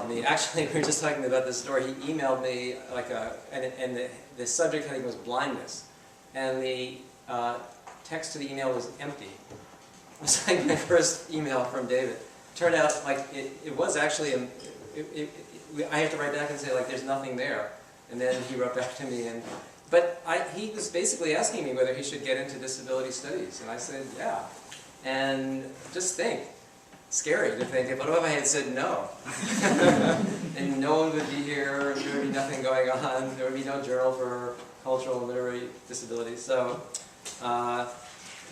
emailed me. Actually, we were just talking about this story. He emailed me, like and the subject heading was blindness. And the text to the email was empty. It was like my first email from David. Turned out, like, it was actually, I had to write back and say, like, there's nothing there. And then he wrote back to me, but he was basically asking me whether he should get into disability studies. And I said, yeah. And just think. Scary to think, but what if I had said no? And no one would be here, there would be nothing going on, there would be no journal for cultural and literary disabilities. So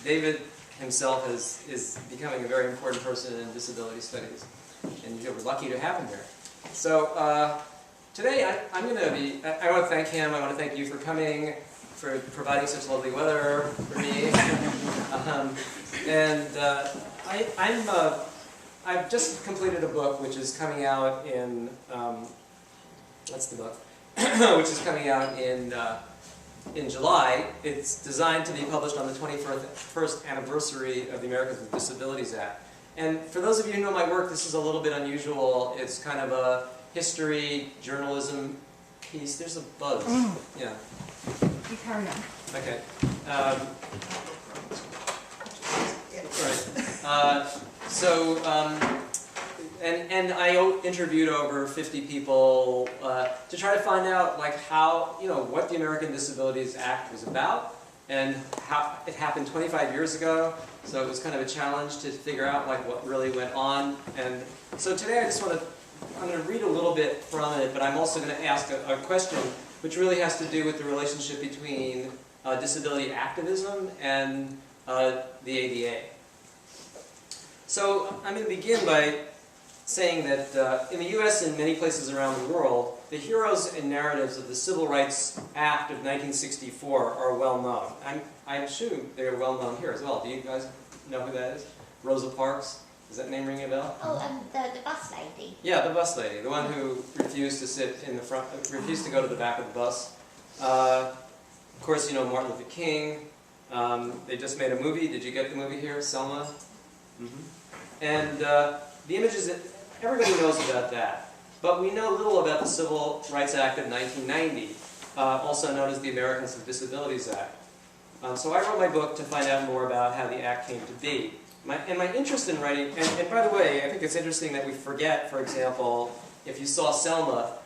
David himself is becoming a very important person in disability studies, and we're lucky to have him here. So today I want to thank him, I want to thank you for coming, for providing such lovely weather for me. I've just completed a book which is coming out in, that's the book, which is coming out in July. It's designed to be published on the 21st anniversary of the Americans with Disabilities Act. And for those of you who know my work, this is a little bit unusual. It's kind of a history, journalism piece. There's a buzz. Yeah. You carry on. Okay. Right. And I interviewed over 50 people to try to find out, like, how, what the American Disabilities Act was about, and how it happened 25 years ago. So it was kind of a challenge to figure out, like, what really went on. And so today I'm going to read a little bit from it, but I'm also going to ask a question which really has to do with the relationship between disability activism and the ADA. So I'm going to begin by saying that in the US and many places around the world, the heroes and narratives of the Civil Rights Act of 1964 are well known. I assume they're well known here as well. Do you guys know who that is? Rosa Parks? Does that name ring a bell? Oh, the bus lady. Yeah, the bus lady, the one who refused to sit in the front, refused to go to the back of the bus. Of course, Martin Luther King. They just made a movie. Did you get the movie here, Selma? And the images, everybody knows about that. But we know little about the Civil Rights Act of 1990, also known as the Americans with Disabilities Act. So I wrote my book to find out more about how the Act came to be. My interest in writing, and by the way, I think it's interesting that we forget, for example, if you saw Selma,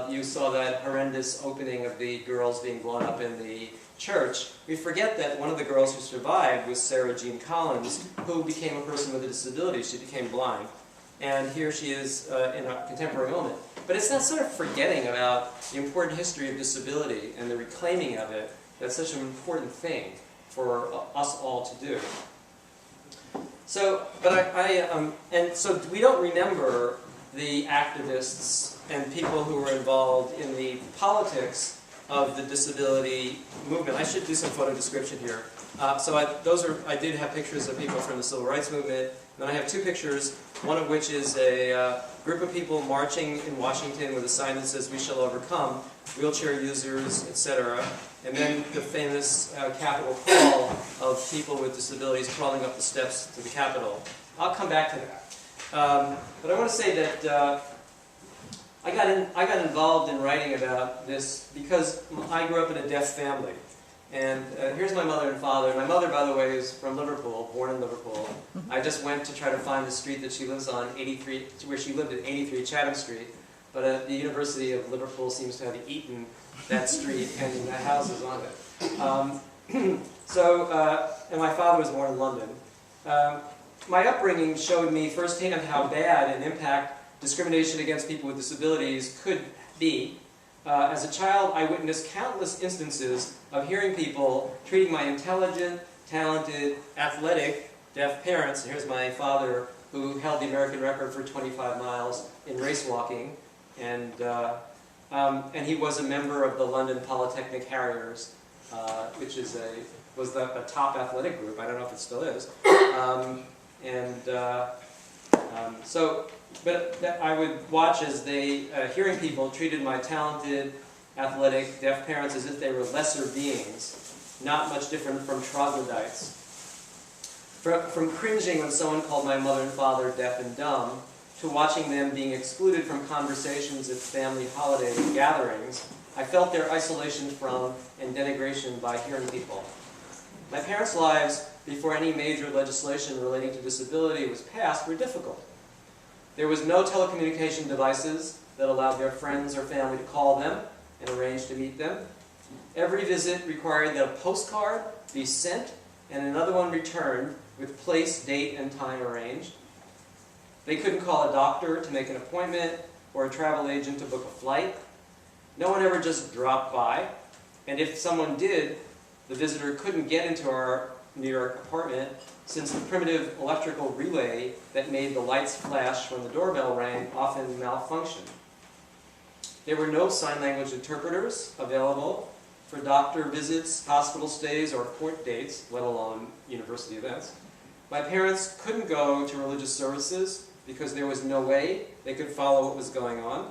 you saw that horrendous opening of the girls being blown up in the church. We forget that one of the girls who survived was Sarah Jean Collins, who became a person with a disability. She became blind. And here she is in a contemporary moment. But it's that sort of forgetting about the important history of disability and the reclaiming of it that's such an important thing for us all to do. So, and so we don't remember the activists and people who were involved in the politics of the disability movement. I should do some photo description here. So I did have pictures of people from the civil rights movement. Then I have two pictures, one of which is a group of people marching in Washington with a sign that says, "We shall overcome," wheelchair users, etc. And then the famous Capitol crawl of people with disabilities crawling up the steps to the Capitol. I'll come back to that. But I want to say that I got involved in writing about this because I grew up in a deaf family. And here's my mother and father. My mother, by the way, is from Liverpool, born in Liverpool. I just went to try to find the street that she lives on, where she lived at 83 Chatham Street. But the University of Liverpool seems to have eaten that street and the houses on it. And my father was born in London. My upbringing showed me firsthand how bad an impact discrimination against people with disabilities could be. As a child, I witnessed countless instances of hearing people treating my intelligent, talented, athletic, deaf parents. Here's my father, who held the American record for 25 miles in race walking, and he was a member of the London Polytechnic Harriers, which was a top athletic group. I don't know if it still is. But I would watch as they, hearing people treated my talented, athletic, deaf parents as if they were lesser beings, not much different from troglodytes. From cringing when someone called my mother and father deaf and dumb, to watching them being excluded from conversations at family holiday gatherings, I felt their isolation from and denigration by hearing people. My parents' lives, before any major legislation relating to disability was passed, were difficult. There was no telecommunication devices that allowed their friends or family to call them and arrange to meet them. Every visit required that a postcard be sent and another one returned with place, date, and time arranged. They couldn't call a doctor to make an appointment or a travel agent to book a flight. No one ever just dropped by, and if someone did, the visitor couldn't get into our New York apartment since the primitive electrical relay that made the lights flash when the doorbell rang often malfunctioned. There were no sign language interpreters available for doctor visits, hospital stays, or court dates, let alone university events. My parents couldn't go to religious services because there was no way they could follow what was going on.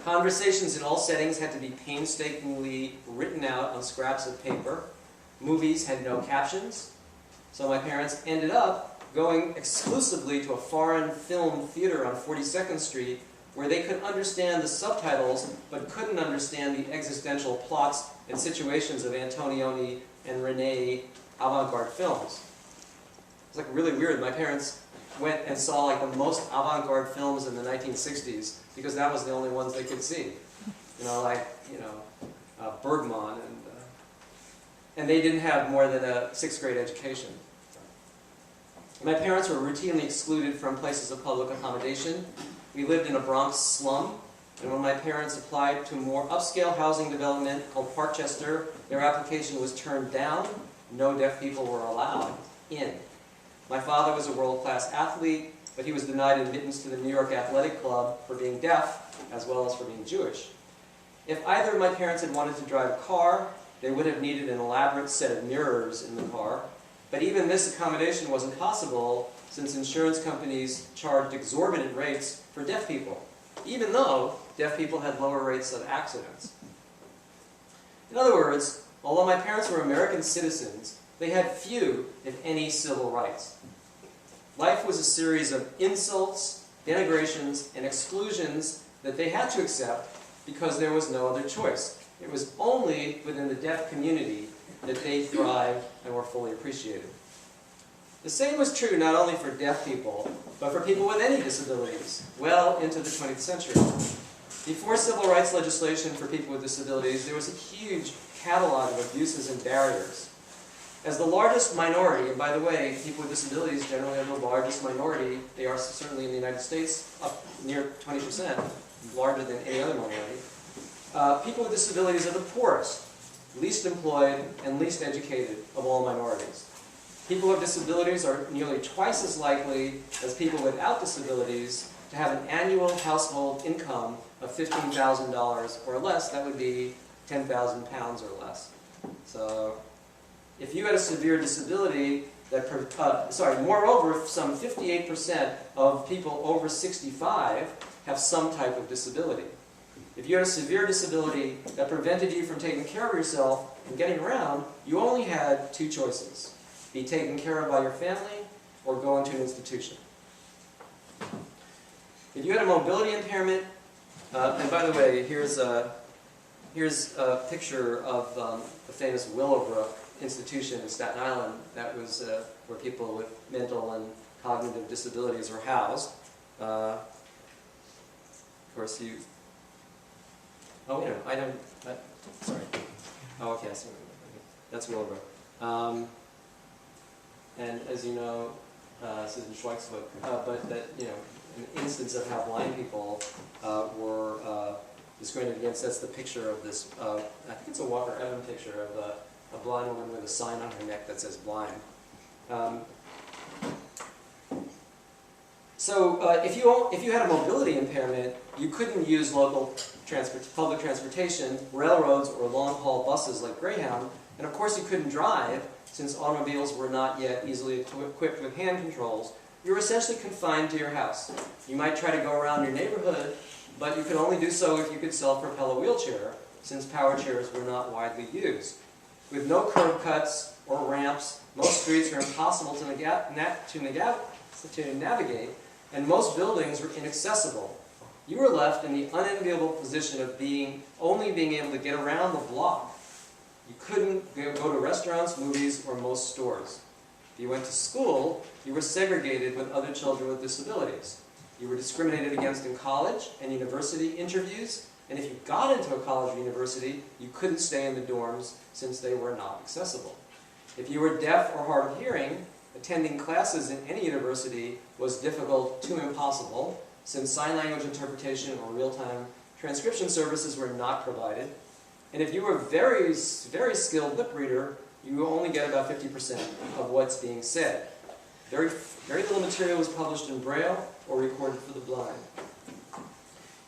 Conversations in all settings had to be painstakingly written out on scraps of paper. Movies had no captions, so my parents ended up going exclusively to a foreign film theater on 42nd Street where they could understand the subtitles but couldn't understand the existential plots and situations of Antonioni and Rene avant-garde films. It's like really weird. My parents went and saw like the most avant-garde films in the 1960s because that was the only ones they could see. Bergman, and they didn't have more than a 6th grade education. My parents were routinely excluded from places of public accommodation. We lived in a Bronx slum, and when my parents applied to more upscale housing development called Parkchester, their application was turned down. No deaf people were allowed in. My father was a world-class athlete, but he was denied admittance to the New York Athletic Club for being deaf, as well as for being Jewish. If either of my parents had wanted to drive a car, they would have needed an elaborate set of mirrors in the car. But even this accommodation wasn't possible since insurance companies charged exorbitant rates for deaf people, even though deaf people had lower rates of accidents. In other words, although my parents were American citizens, they had few, if any, civil rights. Life was a series of insults, denigrations, and exclusions that they had to accept because there was no other choice. It was only within the deaf community that they thrived and were fully appreciated. The same was true not only for deaf people, but for people with any disabilities, well into the 20th century. Before civil rights legislation for people with disabilities, there was a huge catalog of abuses and barriers. As the largest minority, and by the way, people with disabilities generally are the largest minority, they are certainly in the United States, up near 20%, larger than any other minority. People with disabilities are the poorest, least employed, and least educated of all minorities. People with disabilities are nearly twice as likely as people without disabilities to have an annual household income of $15,000 or less. That would be 10,000 pounds or less. So if you had a severe disability, moreover, some 58% of people over 65 have some type of disability. If you had a severe disability that prevented you from taking care of yourself and getting around, you only had two choices: be taken care of by your family or go into an institution. If you had a mobility impairment, and by the way, here's a picture of the famous Willowbrook institution in Staten Island. That was where people with mental and cognitive disabilities were housed. Of course, you... Oh, wait a minute, sorry. Oh, okay, I see. That's Willowbrook. And as you know, Susan Schweik's book, but that, an instance of how blind people were discriminated against. That's the picture of this, I think it's a Walker Evans picture of a blind woman with a sign on her neck that says blind. If you had a mobility impairment, you couldn't use local public transportation, railroads, or long-haul buses like Greyhound, and of course you couldn't drive since automobiles were not yet easily equipped with hand controls. You were essentially confined to your house. You might try to go around your neighborhood, but you could only do so if you could self-propel a wheelchair, since power chairs were not widely used. With no curb cuts or ramps, most streets are impossible to navigate, and most buildings were inaccessible. You were left in the unenviable position of only being able to get around the block. You couldn't go to restaurants, movies, or most stores. If you went to school, you were segregated with other children with disabilities. You were discriminated against in college and university interviews, and if you got into a college or university, you couldn't stay in the dorms since they were not accessible. If you were deaf or hard of hearing, attending classes in any university was difficult to impossible, since sign language interpretation or real-time transcription services were not provided. And if you were a very, very skilled lip reader, you only get about 50% of what's being said. Very little material was published in Braille or recorded for the blind.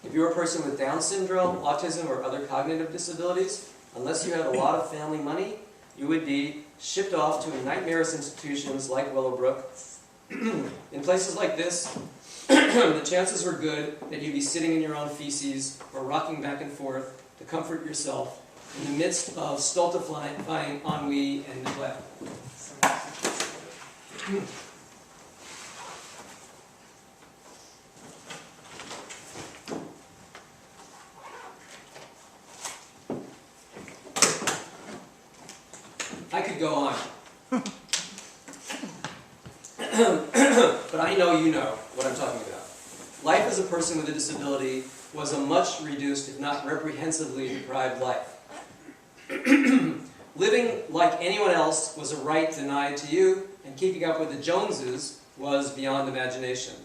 If you were a person with Down syndrome, autism, or other cognitive disabilities, unless you had a lot of family money, you would be shipped off to nightmarish institutions like Willowbrook. In places like this, the chances were good that you'd be sitting in your own feces or rocking back and forth to comfort yourself in the midst of stultifying ennui and neglect. I could go on. But I know you know what I'm talking about. Life as a person with a disability was a much reduced, if not reprehensively deprived life. Living like anyone else was a right denied to you, and keeping up with the Joneses was beyond imagination.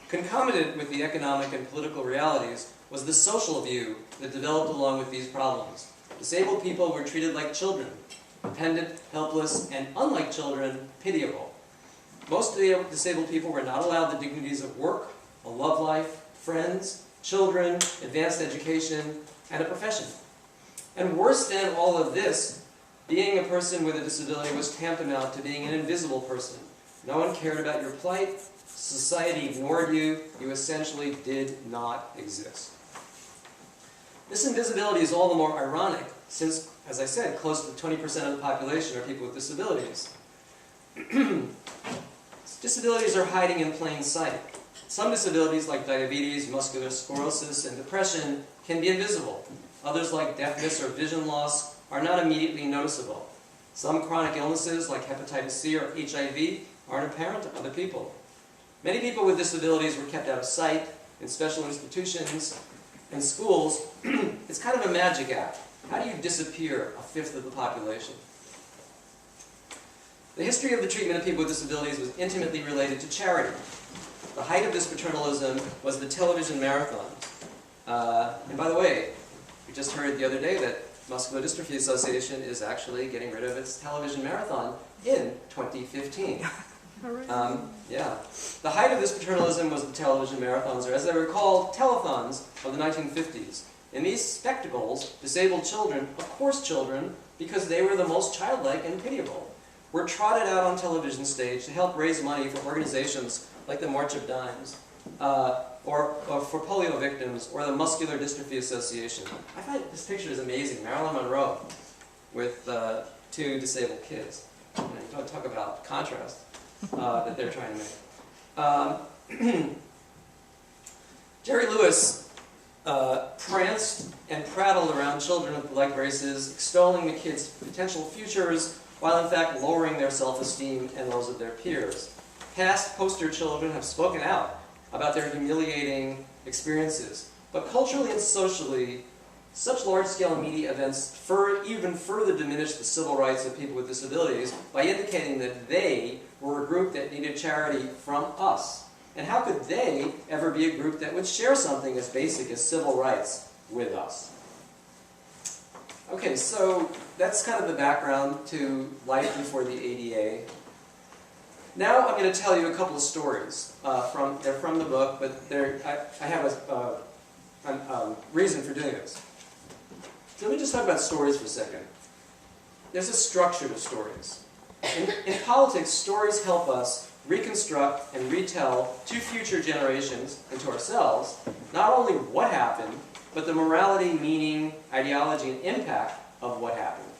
Concomitant with the economic and political realities was the social view that developed along with these problems. Disabled people were treated like children, dependent, helpless, and unlike children, pitiable. Most disabled people were not allowed the dignities of work, a love life, friends, children, advanced education, and a profession. And worse than all of this, being a person with a disability was tantamount to being an invisible person. No one cared about your plight, society ignored you, you essentially did not exist. This invisibility is all the more ironic since, as I said, close to 20% of the population are people with disabilities. Disabilities are hiding in plain sight. Some disabilities, like diabetes, muscular sclerosis, and depression, can be invisible. Others, like deafness or vision loss, are not immediately noticeable. Some chronic illnesses, like hepatitis C or HIV, aren't apparent to other people. Many people with disabilities were kept out of sight in special institutions and schools. It's kind of a magic act. How do you disappear a fifth of the population? The history of the treatment of people with disabilities was intimately related to charity. The height of this paternalism was the television marathon. And by the way, we just heard the other day that Muscular Dystrophy Association is actually getting rid of its television marathon in 2015. Yeah. The height of this paternalism was the television marathons, or as they were called, telethons of the 1950s. In these spectacles, disabled children, of course children, because they were the most childlike and pitiable, were trotted out on television stage to help raise money for organizations like the March of Dimes, or for polio victims, or the Muscular Dystrophy Association. I find this picture is amazing. Marilyn Monroe with two disabled kids. You don't talk about contrast that they're trying to make. Jerry Lewis pranced and prattled around children of like races, extolling the kids' potential futures, while in fact lowering their self-esteem and those of their peers. Past poster children have spoken out about their humiliating experiences, but culturally and socially, such large-scale media events even further diminish the civil rights of people with disabilities by indicating that they were a group that needed charity from us. And how could they ever be a group that would share something as basic as civil rights with us? Okay, so that's kind of the background to life before the ADA. Now I'm going to tell you a couple of stories. They're from the book, but I have a reason for doing this. So let me just talk about stories for a second. There's a structure to stories. In politics, stories help us reconstruct and retell to future generations and to ourselves not only what happened, but the morality, meaning, ideology, and impact of what happened.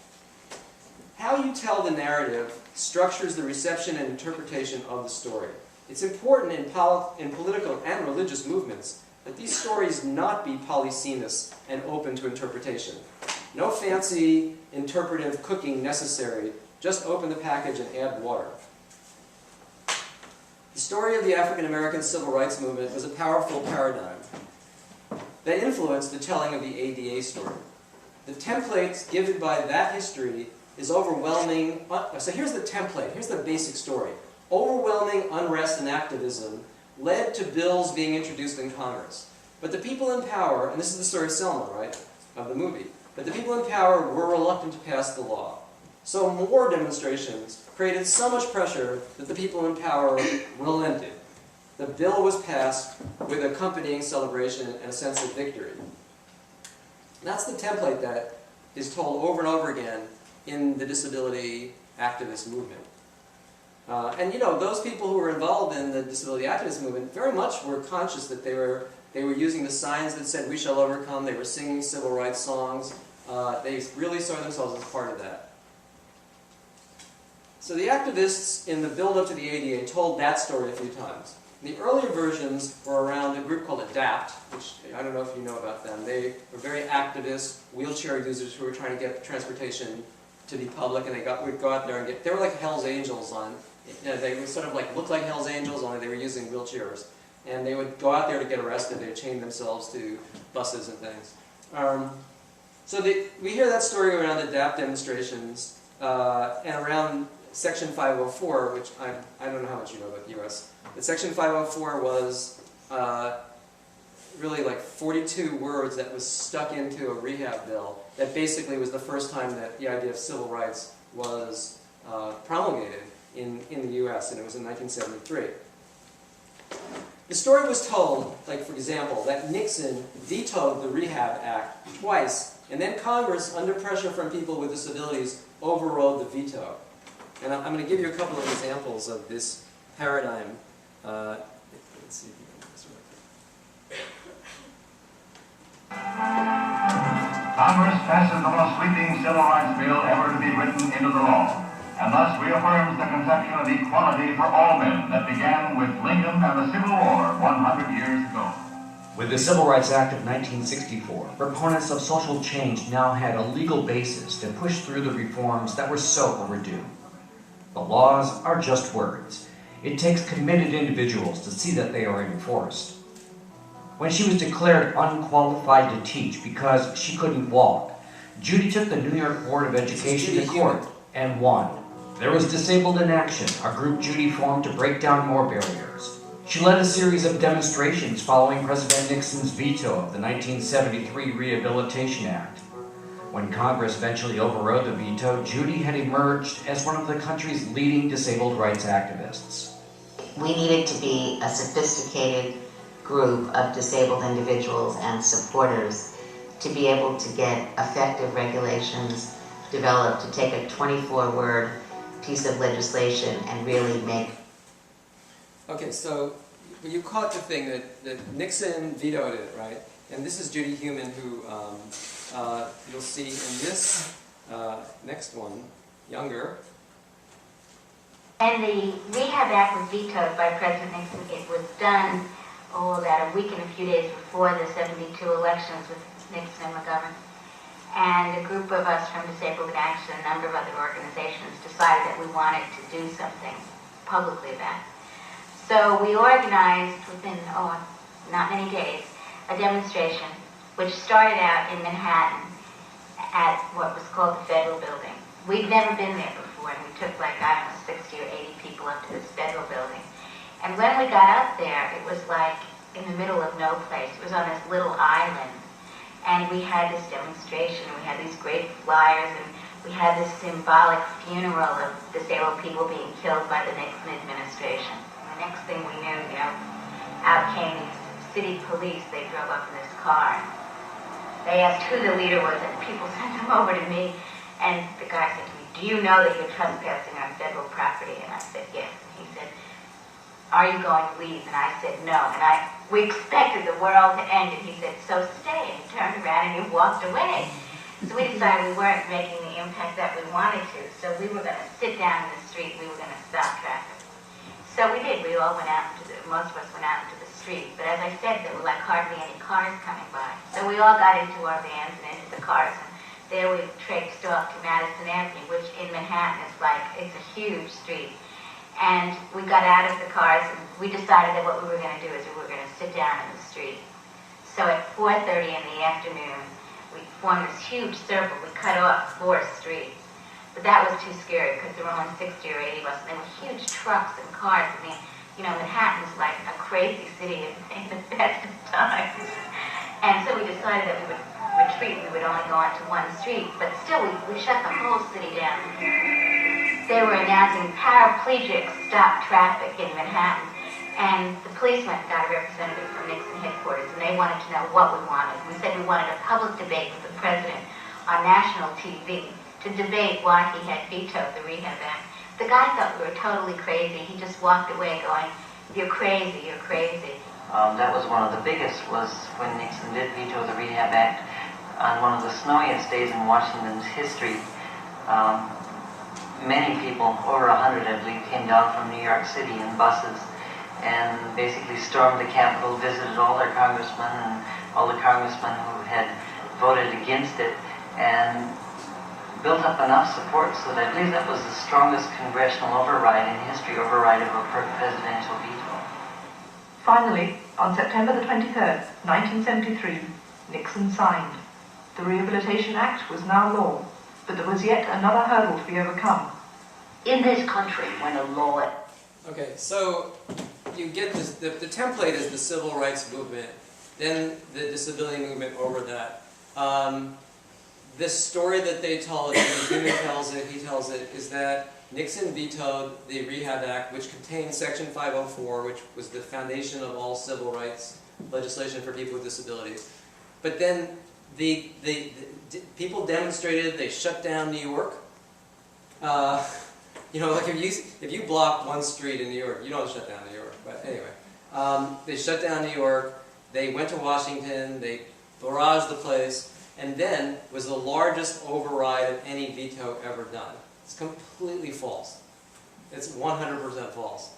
How you tell the narrative structures the reception and interpretation of the story. It's important in political and religious movements that these stories not be polysemous and open to interpretation. No fancy interpretive cooking necessary, just open the package and add water. The story of the African American civil rights movement was a powerful paradigm that influenced the telling of the ADA story. The template given by that history is overwhelming. So here's the template, here's the basic story. Overwhelming unrest and activism led to bills being introduced in Congress. But the people in power, and this is the story of Selma, right, of the movie, but the people in power were reluctant to pass the law. So more demonstrations created so much pressure that the people in power relented. The bill was passed with accompanying celebration and a sense of victory. And that's the template that is told over and over again in the disability activist movement. And you know, those people who were involved in the disability activist movement very much were conscious that they were using the signs that said "We shall overcome." They were singing civil rights songs. They really saw themselves as part of that. So the activists in the build-up to the ADA told that story a few times. The earlier versions were around a group called ADAPT, which I don't know if you know about them. They were very activist wheelchair users who were trying to get transportation to the public, and would go out there and they were like Hell's Angels on. They would sort of like look like Hell's Angels, only they were using wheelchairs. And they would go out there to get arrested. They'd chain themselves to buses and things. So we hear that story around ADAPT demonstrations and around Section 504, which I don't know how much you know about the U.S. But Section 504 was really like 42 words that was stuck into a rehab bill that basically was the first time that the idea of civil rights was promulgated in the U.S., and it was in 1973. The story was told, like for example, that Nixon vetoed the Rehab Act twice, and then Congress, under pressure from people with disabilities, overrode the veto. And I'm going to give you a couple of examples of this paradigm. Let's see if you can get this right. Congress passes the most sweeping civil rights bill ever to be written into the law, and thus reaffirms the conception of equality for all men that began with Lincoln and the Civil War 100 years ago. With the Civil Rights Act of 1964, proponents of social change now had a legal basis to push through the reforms that were so overdue. The laws are just words. It takes committed individuals to see that they are enforced. When she was declared unqualified to teach because she couldn't walk, Judy took the New York Board of Education to court and won. There was Disabled in Action, a group Judy formed to break down more barriers. She led a series of demonstrations following President Nixon's veto of the 1973 Rehabilitation Act. When Congress eventually overrode the veto, Judy had emerged as one of the country's leading disabled rights activists. We needed to be a sophisticated group of disabled individuals and supporters to be able to get effective regulations developed, to take a 24-word piece of legislation and really make... Okay, so you caught the thing that Nixon vetoed it, right? And this is Judy Heumann, who you'll see in this next one, younger. And the Rehab Act was vetoed by President Nixon. It was done, about a week and a few days before the 72 elections with Nixon and McGovern. And a group of us from Disabled in Action, a number of other organizations, decided that we wanted to do something publicly about it. So we organized within, not many days, a demonstration which started out in Manhattan at what was called the Federal Building. We'd never been there before, and we took 60 or 80 people up to this Federal Building. And when we got up there, it was like in the middle of no place. It was on this little island. And we had this demonstration, we had these great flyers, and we had this symbolic funeral of disabled people being killed by the Nixon administration. And the next thing we knew, out came these city police. They drove up in this car. They asked who the leader was, and people sent them over to me. And the guy said to me, "Do you know that you're trespassing on federal property?" And I said, "Yes." And he said, "Are you going to leave?" And I said, "No." And we expected the world to end, and he said, "So stay." And he turned around and he walked away. So we decided we weren't making the impact that we wanted to, so we were going to sit down in the street, we were going to stop traffic. So we did. We all went out into most of us went out into the street. But as I said, there were like hardly any cars coming by. So we all got into our vans and into the cars. And there we traipsed off to Madison Avenue, which in Manhattan is like, it's a huge street. And we got out of the cars and we decided that what we were going to do is we were going to sit down in the street. So at 4:30 in the afternoon, we formed this huge circle. We cut off 4th Street. But that was too scary because there were only 60 or 80 of us. And there were huge trucks and cars. I mean, you know, Manhattan's like a crazy city in the best of times. And so we decided that we would retreat. We would only go onto one street. But still, we shut the whole city down. They were announcing paraplegics stop traffic in Manhattan. And the police went and got a representative from Nixon headquarters, and they wanted to know what we wanted. We said we wanted a public debate with the president on national TV to debate why he had vetoed the Rehab Act. The guy thought we were totally crazy. He just walked away going, "You're crazy, you're crazy." That was one of the biggest, was when Nixon did veto the Rehab Act on one of the snowiest days in Washington's history. Many people, over 100 I believe, came down from New York City in buses and basically stormed the Capitol, visited all their congressmen and all the congressmen who had voted against it, and built up enough support so that I believe that was the strongest congressional override in history, override of a presidential veto. Finally, on September the 23rd, 1973, Nixon signed. The Rehabilitation Act was now law, but there was yet another hurdle to be overcome. In this country, when a law... Okay, so you get this, the template is the civil rights movement, then the disability movement over that. This story that they tell, Newman tells it, he tells it, is that Nixon vetoed the Rehab Act, which contained Section 504, which was the foundation of all civil rights legislation for people with disabilities. But then the people demonstrated, they shut down New York. You know, like if you block one street in New York, you don't shut down New York. But anyway, they shut down New York. They went to Washington. They barraged the place, and then was the largest override of any veto ever done. It's completely false. It's 100% false.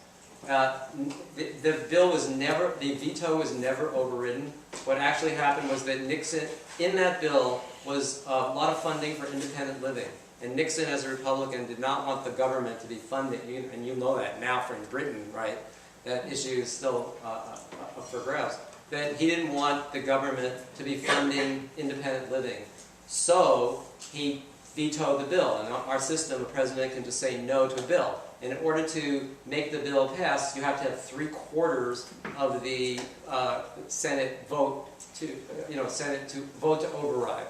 The bill was never, the veto was never overridden. What actually happened was that Nixon, in that bill, was a lot of funding for independent living. And Nixon, as a Republican, did not want the government to be funded, and you know that now from Britain, right? That issue is still up for grabs. That he didn't want the government to be funding independent living. So he vetoed the bill. In our system, a president can just say no to a bill. And in order to make the bill pass, you have to have 3/4 of the Senate vote to, Senate to vote to override.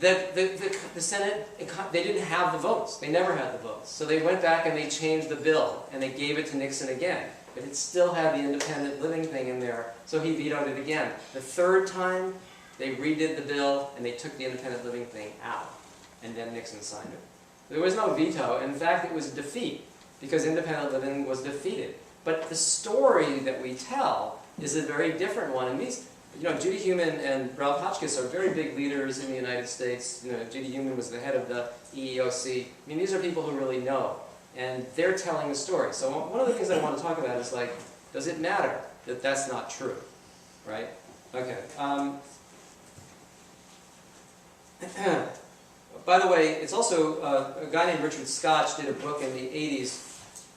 The Senate, they didn't have the votes. They never had the votes. So they went back and they changed the bill, and they gave it to Nixon again. But it still had the independent living thing in there, so he vetoed it again. The third time, they redid the bill, and they took the independent living thing out. And then Nixon signed it. There was no veto. In fact, it was defeat, because independent living was defeated. But the story that we tell is a very different one. And these, Judy Heumann and Ralph Hotchkiss are very big leaders in the United States. Judy Heumann was the head of the EEOC. I mean, these are people who really know. And they're telling the story. So one of the things I want to talk about is, like, does it matter that that's not true? Right? Okay. By the way, it's also a guy named Richard Scotch did a book in the 80s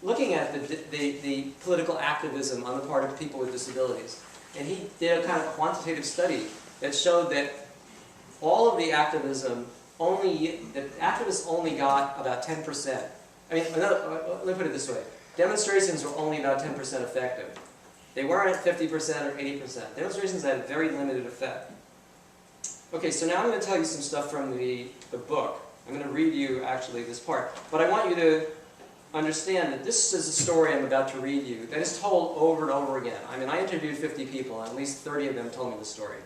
looking at the political activism on the part of people with disabilities. And he did a kind of quantitative study that showed that all of the activism activists only got about 10%. I mean, let me put it this way. Demonstrations were only about 10% effective. They weren't at 50% or 80%. Demonstrations had a very limited effect. Okay, so now I'm going to tell you some stuff from the book. I'm going to read you, actually, this part. But I want you to understand that this is a story I'm about to read you that is told over and over again. I mean, I interviewed 50 people, and at least 30 of them told me the story.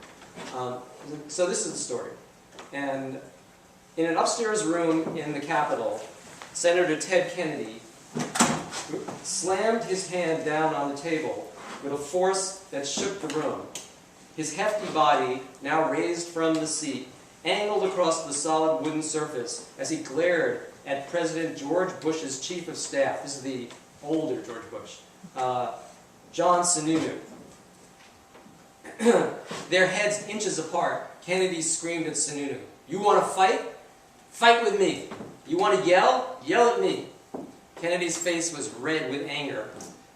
So this is the story. And in an upstairs room in the Capitol, Senator Ted Kennedy slammed his hand down on the table with a force that shook the room. His hefty body, now raised from the seat, angled across the solid wooden surface as he glared at President George Bush's chief of staff. This is the older George Bush, John Sununu. Their heads inches apart, Kennedy screamed at Sununu, "You want to fight? Fight with me. You want to yell? Yell at me." Kennedy's face was red with anger,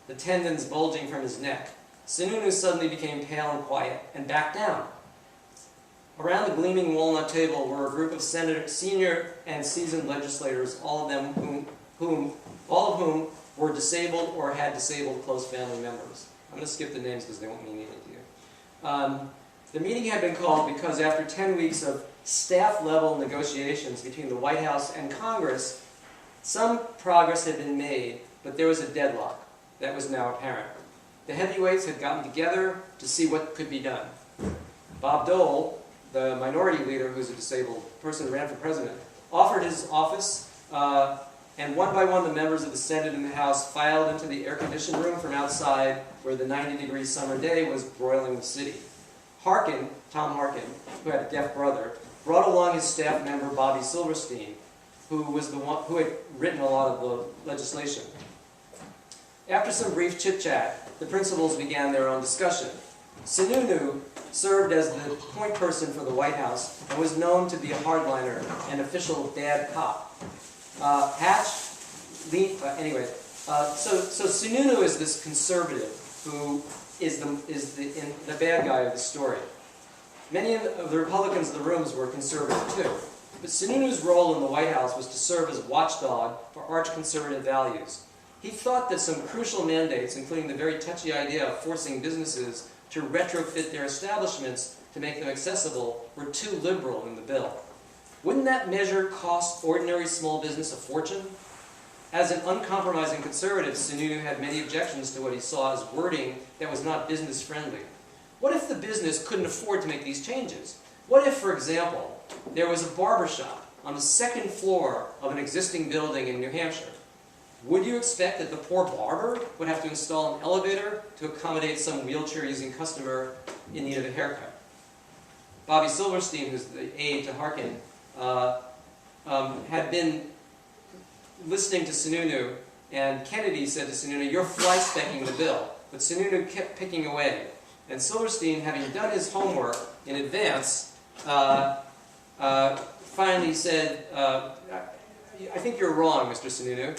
the tendons bulging from his neck. Sununu suddenly became pale and quiet and backed down. Around the gleaming walnut table were a group of senior and seasoned legislators, all of whom were disabled or had disabled close family members. I'm going to skip the names because they won't mean anything to you. The meeting had been called because after 10 weeks of staff-level negotiations between the White House and Congress, some progress had been made, but there was a deadlock that was now apparent. The heavyweights had gotten together to see what could be done. Bob Dole, the minority leader who's a disabled person who ran for president, offered his office, and one by one the members of the Senate and the House filed into the air-conditioned room from outside where the 90-degree summer day was broiling the city. Harkin, Tom Harkin, who had a deaf brother, brought along his staff member Bobby Silverstein, who was the one who had written a lot of the legislation. After some brief chit-chat, the principals began their own discussion. Sununu served as the point person for the White House and was known to be a hardliner and official bad cop. So Sununu is this conservative who is the bad guy of the story. Many of the Republicans in the rooms were conservative too. But Sununu's role in the White House was to serve as watchdog for arch-conservative values. He thought that some crucial mandates, including the very touchy idea of forcing businesses to retrofit their establishments to make them accessible, were too liberal in the bill. Wouldn't that measure cost ordinary small business a fortune? As an uncompromising conservative, Sununu had many objections to what he saw as wording that was not business-friendly. What if the business couldn't afford to make these changes? What if, for example, there was a barber shop on the second floor of an existing building in New Hampshire? Would you expect that the poor barber would have to install an elevator to accommodate some wheelchair-using customer in need of a haircut? Bobby Silverstein, who's the aide to Harkin, had been listening to Sununu, and Kennedy said to Sununu, "You're fly-specking the bill." But Sununu kept picking away. And Silverstein, having done his homework in advance, finally said, "I think you're wrong, Mr. Sununu."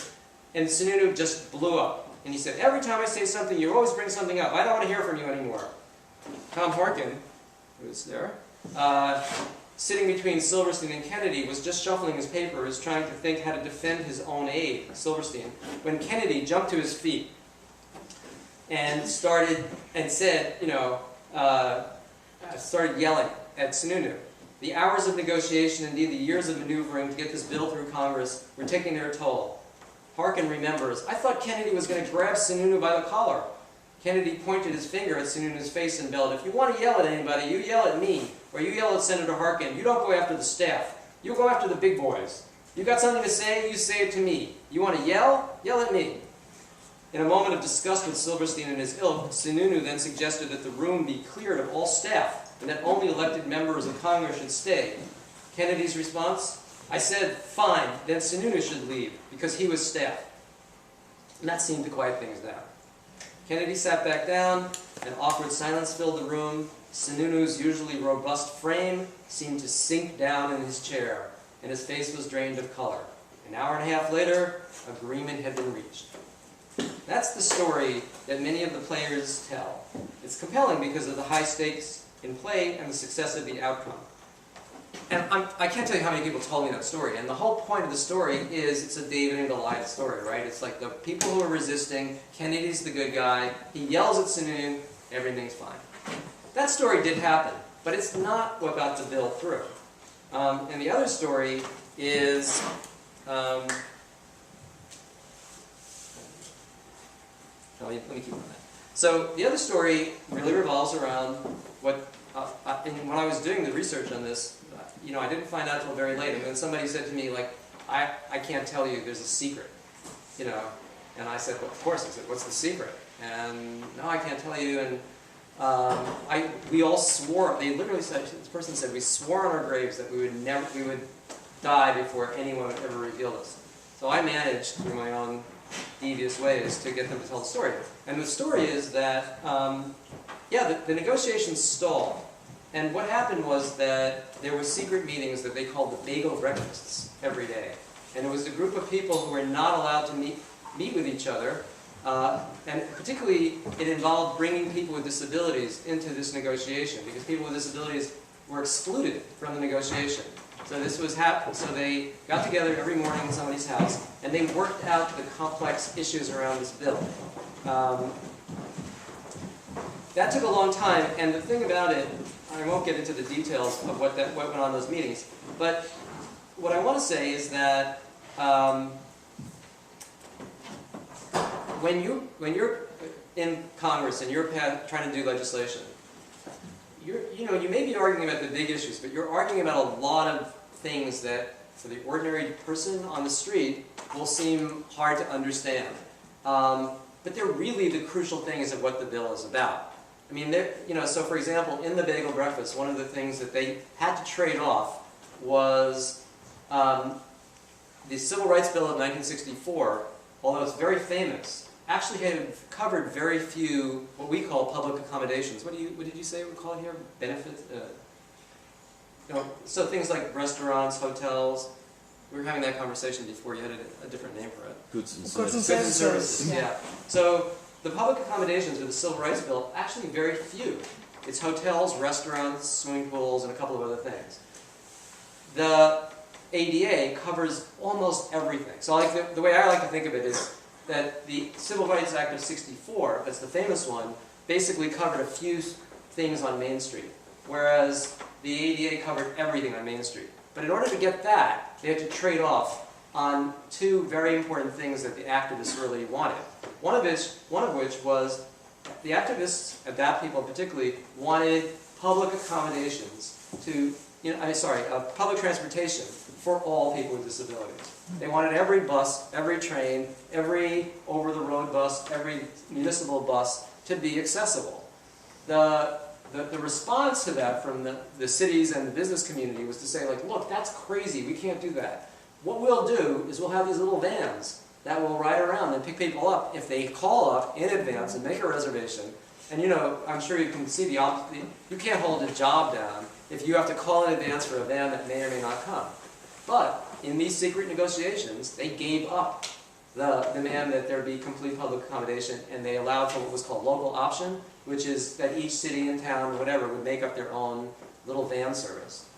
And Sununu just blew up. And he said, "Every time I say something, you always bring something up. I don't want to hear from you anymore." Tom Harkin, who was there, sitting between Silverstein and Kennedy, was just shuffling his papers, trying to think how to defend his own aide, Silverstein, when Kennedy jumped to his feet and started yelling at Sununu. The hours of negotiation, indeed the years of maneuvering to get this bill through Congress, were taking their toll. Harkin remembers, "I thought Kennedy was going to grab Sununu by the collar." Kennedy pointed his finger at Sununu's face and bellowed, "If you want to yell at anybody, you yell at me, or you yell at Senator Harkin. You don't go after the staff. You go after the big boys. You got something to say, you say it to me. You want to yell? Yell at me." In a moment of disgust with Silverstein and his ilk, Sununu then suggested that the room be cleared of all staff and that only elected members of Congress should stay. Kennedy's response? "I said, fine, then Sununu should leave, because he was staff." And that seemed to quiet things down. Kennedy sat back down, and awkward silence filled the room. Sununu's usually robust frame seemed to sink down in his chair, and his face was drained of color. An hour and a half later, agreement had been reached. That's the story that many of the players tell. It's compelling because of the high stakes in play and the success of the outcome. And I can't tell you how many people told me that story, and the whole point of the story is it's a David and Goliath story, right? It's like the people who are resisting, Kennedy's the good guy, he yells at Sununu, everything's fine. That story did happen, but it's not what got the bill through. And the other story is, let me keep on that. So the other story really revolves around what, and when I was doing the research on this, I didn't find out until very late. And then somebody said to me, like, I can't tell you, there's a secret, And I said, well, of course. I said, what's the secret? And no, I can't tell you. And we all swore. They literally said, this person said, we swore on our graves that we would die before anyone would ever reveal this. So I managed through my own devious ways to get them to tell the story. And the story is that, yeah, the negotiations stalled. And what happened was that there were secret meetings that they called the Bagel Breakfasts every day. And it was a group of people who were not allowed to meet with each other. And particularly, it involved bringing people with disabilities into this negotiation, because people with disabilities were excluded from the negotiation. So this was so they got together every morning in somebody's house, and they worked out the complex issues around this bill. That took a long time, and the thing about it, I won't get into the details of what went on in those meetings, but what I want to say is that when you're in Congress and you're trying to do legislation, you may be arguing about the big issues, but you're arguing about a lot of things that, for the ordinary person on the street, will seem hard to understand. But they're really the crucial things of what the bill is about. I mean, so for example, in the Bagel Breakfast, one of the things that they had to trade off was the Civil Rights Bill of 1964, although it's very famous, actually had covered very few what we call public accommodations. What did you say we call it here? Benefits? So things like restaurants, hotels. We were having that conversation before. You had a different name for it. Goods and Goods and services. Yeah. So the public accommodations with the Civil Rights Bill, actually very few. It's hotels, restaurants, swimming pools, and a couple of other things. The ADA covers almost everything. So the way I like to think of it is that the Civil Rights Act of '64, that's the famous one, basically covered a few things on Main Street, whereas the ADA covered everything on Main Street. But in order to get that, they had to trade off on two very important things that the activists really wanted. One of which was the activists, and that people particularly, wanted public accommodations to, public transportation for all people with disabilities. They wanted every bus, every train, every over-the-road bus, every municipal bus to be accessible. The response to that from the cities and the business community was to say, like, look, that's crazy, we can't do that. What we'll do is we'll have these little vans that will ride around and pick people up if they call up in advance and make a reservation. And I'm sure you can see you can't hold a job down if you have to call in advance for a van that may or may not come. But in these secret negotiations, they gave up the demand that there be complete public accommodation, and they allowed for what was called local option, which is that each city and town or whatever would make up their own little van service.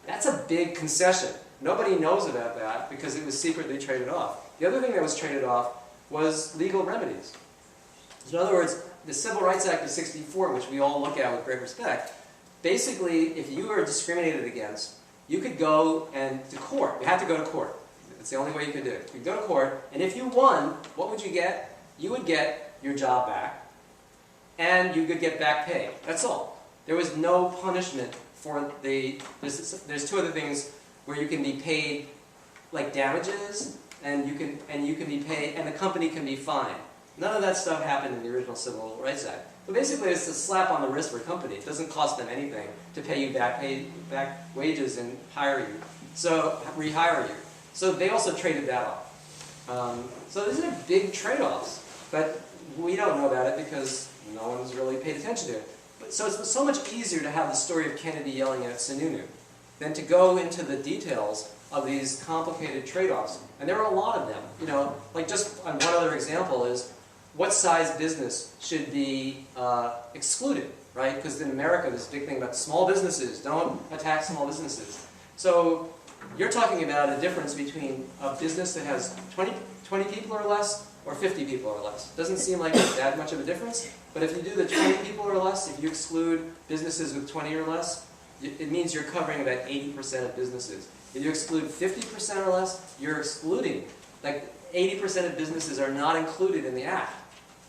That's a big concession. Nobody knows about that because it was secretly traded off. The other thing that was traded off was legal remedies. So in other words, the Civil Rights Act of '64, which we all look at with great respect, basically, if you were discriminated against, you could go to court. You had to go to court. That's the only way you could do it. You'd go to court, and if you won, what would you get? You would get your job back, and you could get back pay. That's all. There was no punishment for there's two other things where you can be paid like damages, and you can be paid, and the company can be fined. None of that stuff happened in the original Civil Rights Act. But basically, it's a slap on the wrist for a company. It doesn't cost them anything to pay you back wages and rehire you. So they also traded that off. So these are big trade-offs, but we don't know about it because no one's really paid attention to it. So it's so much easier to have the story of Kennedy yelling at Sununu than to go into the details of these complicated trade-offs. And there are a lot of them. Like just one other example is what size business should be excluded, right? Because in America, this big thing about small businesses. Don't attack small businesses. So you're talking about a difference between a business that has 20 people or less or 50 people or less. Doesn't seem like it's that much of a difference, but if you do the 20 people or less, if you exclude businesses with 20 or less, it means you're covering about 80% of businesses. If you exclude 50% or less, you're excluding. Like 80% of businesses are not included in the Act.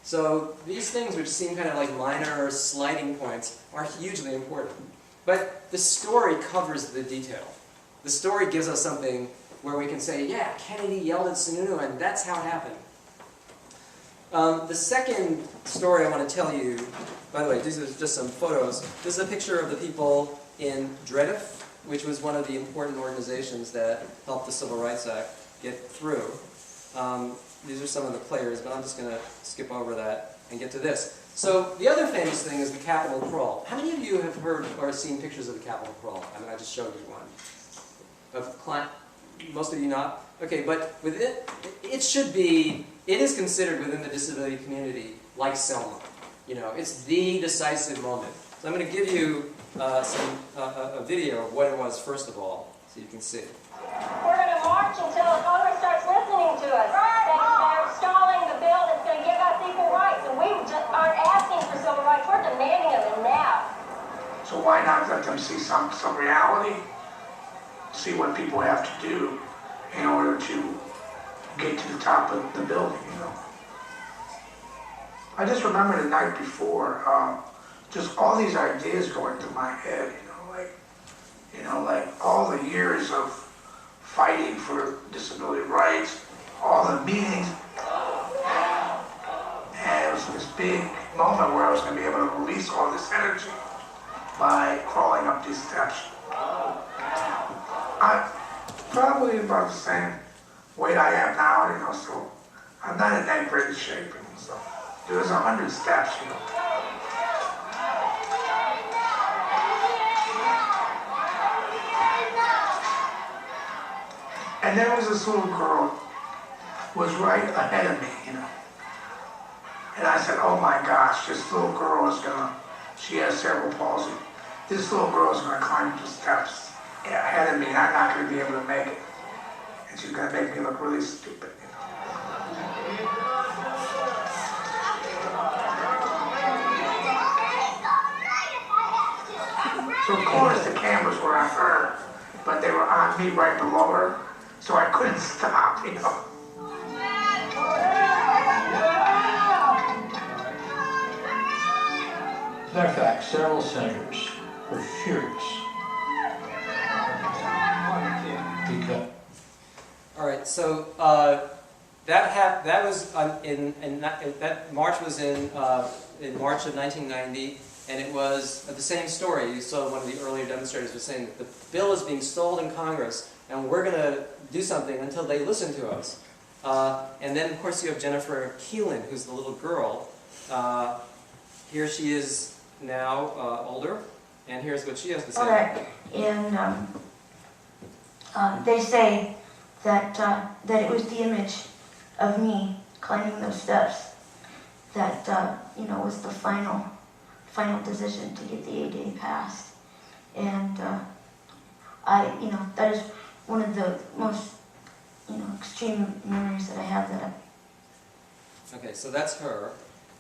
So these things, which seem kind of like minor or sliding points, are hugely important. But the story covers the detail. The story gives us something where we can say, yeah, Kennedy yelled at Sununu, and that's how it happened. The second story I want to tell you, by the way, these are just some photos. This is a picture of the people in Dredif, which was one of the important organizations that helped the Civil Rights Act get through. these are some of the players, but I'm just going to skip over that and get to this. So the other famous thing is the Capitol Crawl. How many of you have heard or seen pictures of the Capitol Crawl? I mean, I just showed you one. Most of you not? Okay, but with it is considered within the disability community like Selma. You know, it's the decisive moment. So I'm going to give you a video of what it was first of all, so you can see. We're going to march until Congress starts listening to us. They're stalling the bill that's going to give us equal rights, and we just aren't asking for civil rights. We're demanding them now. So why not let them see some reality? See what people have to do in order to get to the top of the building, you know. I just remember the night before, just all these ideas going through my head, like all the years of fighting for disability rights, all the meetings, and it was this big moment where I was going to be able to release all this energy by crawling up these steps. I'm probably about the same weight I am now, you know, so I'm not in that great shape, you know, so there was 100 steps, you know. And there was this little girl who was right ahead of me, you know. And I said, oh my gosh, this little girl is she has cerebral palsy. This little girl is gonna climb the steps ahead of me, and I'm not going to be able to make it. And she's going to make me look really stupid, you know. So of course the cameras were on her, but they were on me right below her, so I couldn't stop, you know. As a matter of fact, several senators were furious. All right, so that march was in March of 1990, and it was the same story. You saw one of the earlier demonstrators was saying that the bill is being stalled in Congress, and we're going to do something until they listen to us. And then, of course, you have Jennifer Keeling, who's the little girl. Here she is now, older, and here's what she has to say. All right, and they say that it was the image of me climbing those steps that was the final decision to get the ADA passed, and that is one of the most extreme memories that I have. Okay, so that's her,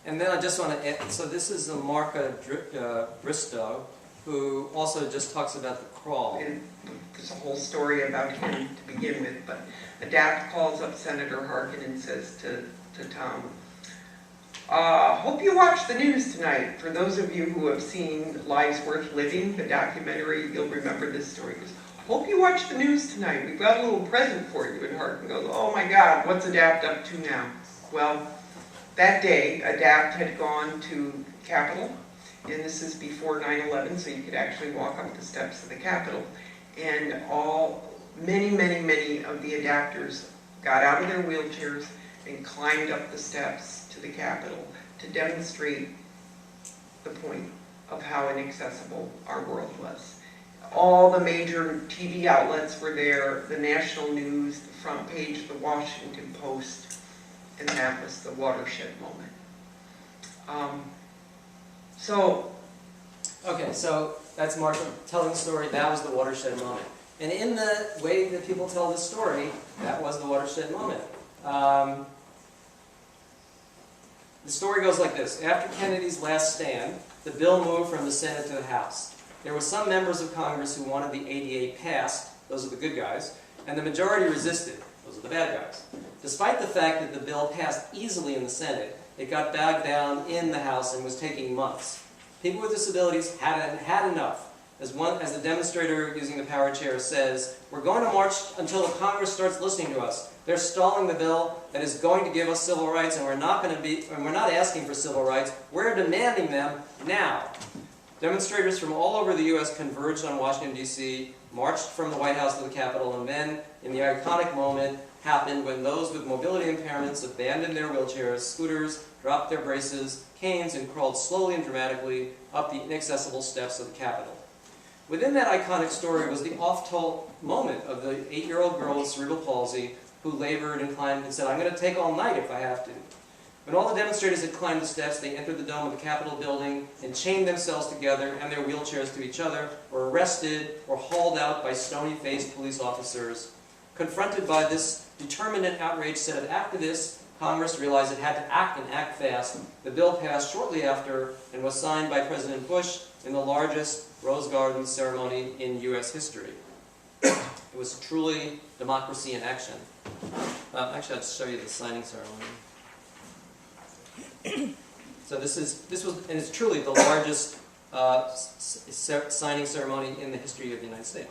and then I just want to add. So this is Marcia Bristo, who also just talks about the crawl. And there's a whole story about him to begin with, but ADAPT calls up Senator Harkin and says to Tom, hope you watch the news tonight. For those of you who have seen Lives Worth Living, the documentary, you'll remember this story. He goes, hope you watch the news tonight. We've got a little present for you. And Harkin goes, oh my God, what's ADAPT up to now? Well, that day, ADAPT had gone to Capitol, and this is before 9/11, so you could actually walk up the steps of the Capitol. And many of the adapters got out of their wheelchairs and climbed up the steps to the Capitol to demonstrate the point of how inaccessible our world was. All the major TV outlets were there, the national news, the front page of the Washington Post, and that was the watershed moment. Okay, so that's Marcia telling the story. That was the watershed moment. And in the way that people tell the story, that was the watershed moment. The story goes like this. After Kennedy's last stand, the bill moved from the Senate to the House. There were some members of Congress who wanted the ADA passed, those are the good guys, and the majority resisted, those are the bad guys. Despite the fact that the bill passed easily in the Senate, it got bogged down in the House and was taking months. People with disabilities had enough. As the demonstrator using the power chair says, we're going to march until the Congress starts listening to us. They're stalling the bill that is going to give us civil rights, and we're not asking for civil rights. We're demanding them now. Demonstrators from all over the U.S. converged on Washington, D.C., marched from the White House to the Capitol, and then, in the iconic moment, happened when those with mobility impairments abandoned their wheelchairs, scooters, dropped their braces, canes, and crawled slowly and dramatically up the inaccessible steps of the Capitol. Within that iconic story was the oft-told moment of the 8-year-old girl with cerebral palsy who labored and climbed and said, "I'm going to take all night if I have to." When all the demonstrators had climbed the steps, they entered the dome of the Capitol building and chained themselves together and their wheelchairs to each other, were arrested or hauled out by stony-faced police officers. Confronted by this determined and outraged set of activists, Congress realized it had to act and act fast. The bill passed shortly after and was signed by President Bush in the largest Rose Garden ceremony in U.S. history. It was truly democracy in action. Actually, I'll show you the signing ceremony. So this was, and it's truly the largest signing ceremony in the history of the United States.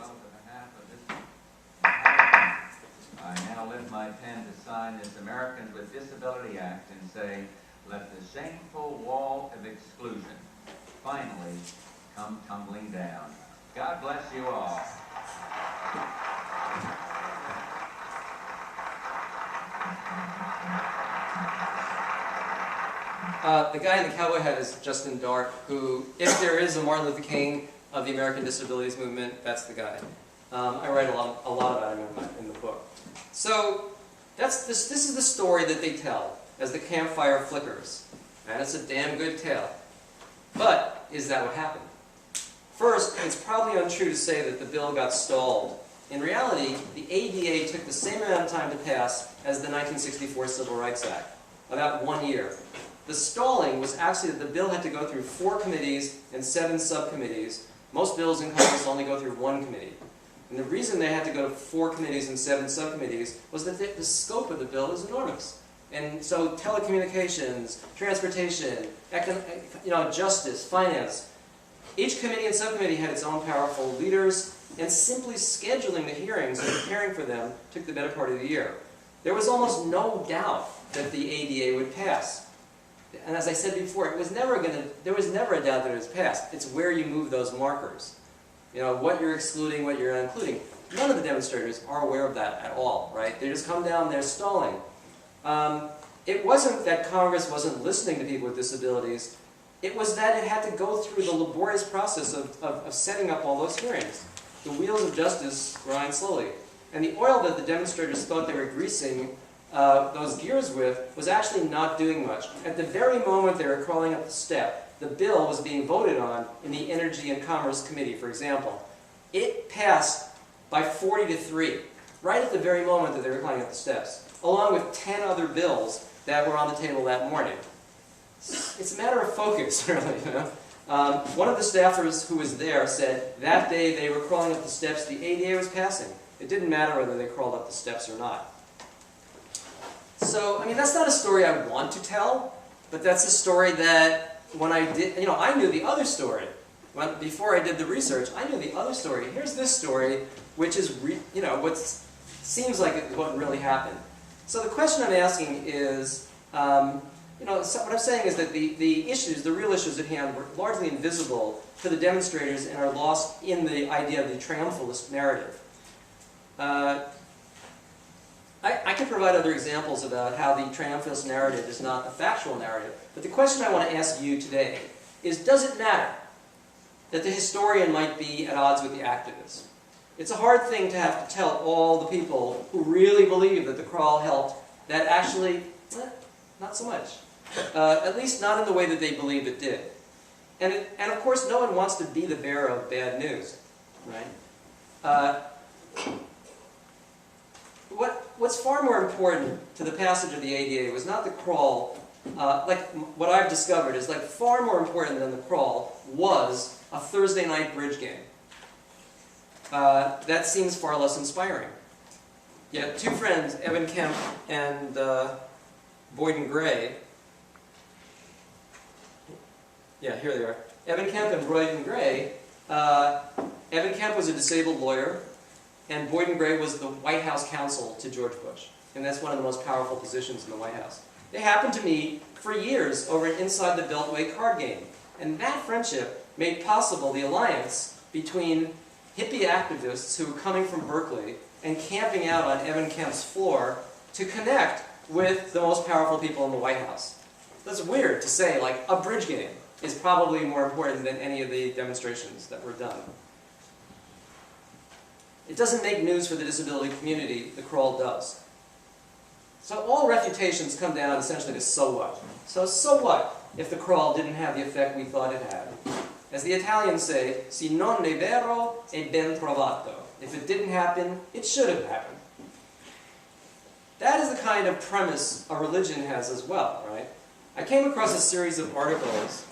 I now lift my pen to sign this Americans with Disabilities Act and say, let the shameful wall of exclusion finally come tumbling down. God bless you all. The guy in the cowboy hat is Justin Dart, who, if there is a Martin Luther King of the American Disabilities Movement, that's the guy. I write a lot about him in the book. So this is the story that they tell as the Campfire Flickers, and it's a damn good tale. But is that what happened? First, it's probably untrue to say that the bill got stalled. In reality, the ADA took the same amount of time to pass as the 1964 Civil Rights Act, about 1 year. The stalling was actually that the bill had to go through 4 committees and 7 subcommittees. Most bills in Congress only go through 1 committee. And the reason they had to go to 4 committees and 7 subcommittees was that the scope of the bill is enormous. And so telecommunications, transportation, justice, finance, each committee and subcommittee had its own powerful leaders, and simply scheduling the hearings and preparing for them took the better part of the year. There was almost no doubt that the ADA would pass. And as I said before, there was never a doubt that it would pass. It's where you move those markers. What you're excluding, what you're including. None of the demonstrators are aware of that at all, right? They just come down, they're stalling. It wasn't that Congress wasn't listening to people with disabilities. It was that it had to go through the laborious process of setting up all those hearings. The wheels of justice grind slowly. And the oil that the demonstrators thought they were greasing those gears with was actually not doing much. At the very moment they were crawling up the step, the bill was being voted on in the Energy and Commerce Committee, for example. It passed by 40-3, right at the very moment that they were climbing up the steps, along with 10 other bills that were on the table that morning. It's a matter of focus, really. One of the staffers who was there said that day they were crawling up the steps, the ADA was passing. It didn't matter whether they crawled up the steps or not. So, that's not a story I want to tell, but that's a story that when I did, I knew the other story. Before I did the research, I knew the other story. Here's this story, which is, what seems like what really happened. So the question I'm asking is, what I'm saying is that the real issues at hand were largely invisible to the demonstrators and are lost in the idea of the triumphalist narrative. I can provide other examples about how the triumphalist narrative is not a factual narrative, but the question I want to ask you today is, does it matter that the historian might be at odds with the activist? It's a hard thing to have to tell all the people who really believe that the crawl helped that actually, not so much. At least not in the way that they believed it did. And of course, no one wants to be the bearer of bad news, right? What's far more important to the passage of the ADA was not the crawl, what I've discovered is far more important than the crawl was a Thursday night bridge game. That seems far less inspiring. Yet 2 friends, Evan Kemp and Boyden Gray, here they are. Evan Kemp and Boyden Gray, Evan Kemp was a disabled lawyer, and Boyden Gray was the White House counsel to George Bush. And that's one of the most powerful positions in the White House. They happened to meet for years over an Inside the Beltway card game. And that friendship made possible the alliance between hippie activists who were coming from Berkeley and camping out on Evan Kemp's floor to connect with the most powerful people in the White House. That's weird to say, like, a bridge game is probably more important than any of the demonstrations that were done. It doesn't make news for the disability community, the crawl does. So all refutations come down essentially to so what. So what if the crawl didn't have the effect we thought it had? As the Italians say, si non è vero, è ben trovato. If it didn't happen, it should have happened. That is the kind of premise a religion has as well, right? I came across a series of articles.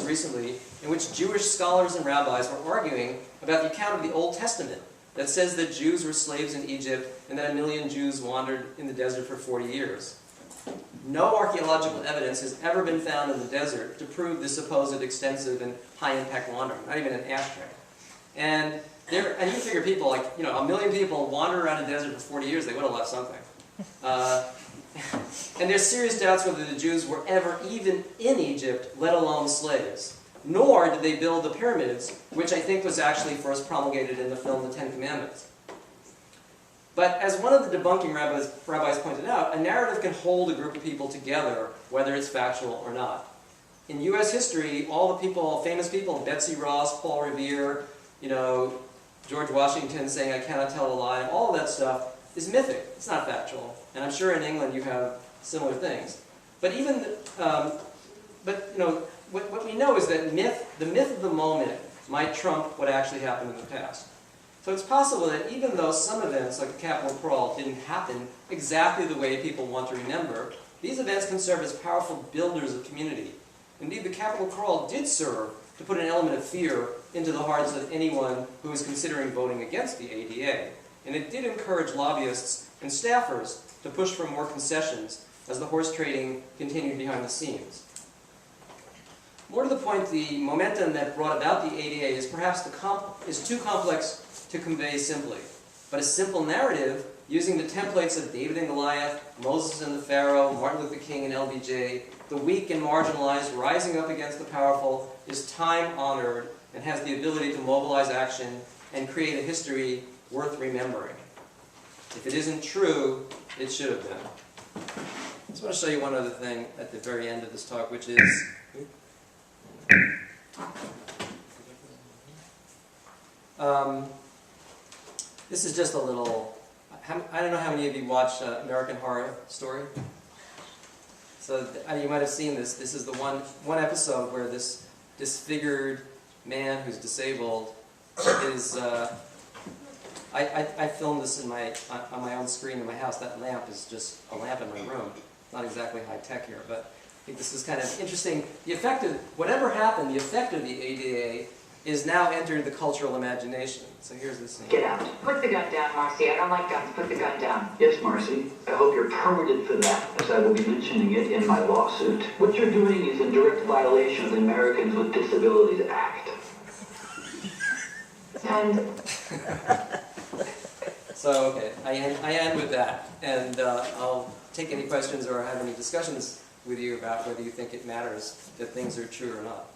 Recently in which Jewish scholars and rabbis were arguing about the account of the Old Testament that says that Jews were slaves in Egypt and that 1 million Jews wandered in the desert for 40 years. No archaeological evidence has ever been found in the desert to prove this supposed extensive and high-impact wandering, not even an ashtray. And you figure people, like, 1 million people wander around a desert for 40 years, they would have left something. And there's serious doubts whether the Jews were ever even in Egypt, let alone slaves. Nor did they build the pyramids, which I think was actually first promulgated in the film The Ten Commandments. But as one of the debunking rabbis pointed out, a narrative can hold a group of people together, whether it's factual or not. In U.S. history, all the people, famous people, Betsy Ross, Paul Revere, George Washington saying, "I cannot tell a lie," all of that stuff is mythic. It's not factual. And I'm sure in England you have similar things. But what we know is that the myth of the moment might trump what actually happened in the past. So it's possible that even though some events, like the Capitol Crawl, didn't happen exactly the way people want to remember, these events can serve as powerful builders of community. Indeed, the Capitol Crawl did serve to put an element of fear into the hearts of anyone who was considering voting against the ADA. And it did encourage lobbyists and staffers to push for more concessions as the horse trading continued behind the scenes. More to the point, the momentum that brought about the ADA is perhaps too complex to convey simply. But a simple narrative, using the templates of David and Goliath, Moses and the Pharaoh, Martin Luther King and LBJ, the weak and marginalized rising up against the powerful, is time-honored and has the ability to mobilize action and create a history worth remembering. If it isn't true, it should have been. I just want to show you one other thing at the very end of this talk, which is... this is just a little... I don't know how many of you watch American Horror Story. So you might have seen this. This is the one episode where this disfigured man who's disabled is... I filmed this on my own screen in my house. That lamp is just a lamp in my room. Not exactly high tech here, but I think this is kind of interesting. The effect of whatever happened, the effect of the ADA is now entered the cultural imagination. So here's this thing. Get out. Put the gun down, Marcy. I don't like guns. Put the gun down. Yes, Marcy. I hope you're permitted for that, as I will be mentioning it in my lawsuit. What you're doing is in direct violation of the Americans with Disabilities Act. And so, okay, I end with that. And I'll take any questions or have any discussions with you about whether you think it matters that things are true or not.